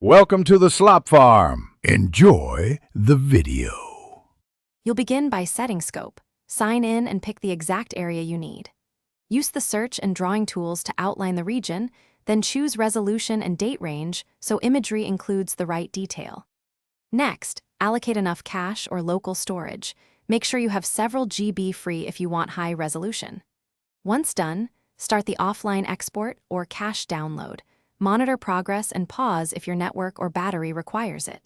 Welcome to the Slop Farm. Enjoy the video. You'll begin by setting scope. Sign in and pick the exact area you need. Use the search and drawing tools to outline the region, then choose resolution and date range so imagery includes the right detail. Next, allocate enough cache or local storage. Make sure you have several GB free if you want high resolution. Once done, start the offline export or cache download. Monitor progress and pause if your network or battery requires it.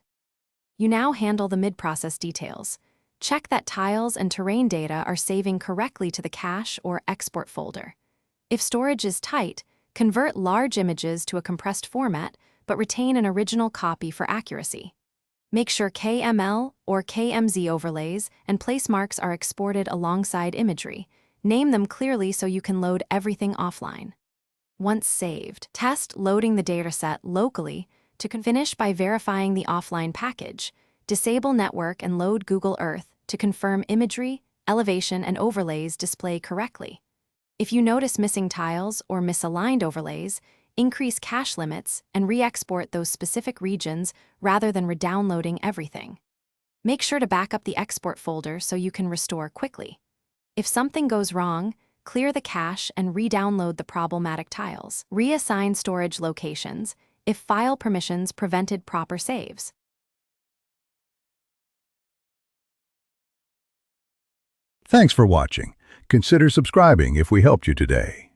You now handle the mid-process details. Check that tiles and terrain data are saving correctly to the cache or export folder. If storage is tight, convert large images to a compressed format, but retain an original copy for accuracy. Make sure KML or KMZ overlays and place marks are exported alongside imagery. Name them clearly so you can load everything offline. Once saved, test loading the dataset locally to finish by verifying the offline package. Disable network and load Google Earth to confirm imagery, elevation, and overlays display correctly. If you notice missing tiles or misaligned overlays, increase cache limits and re-export those specific regions rather than redownloading everything. Make sure to back up the export folder so you can restore quickly. If something goes wrong, clear the cache and re-download the problematic tiles. Reassign storage locations if file permissions prevented proper saves. Thanks for watching. Consider subscribing if we helped you today.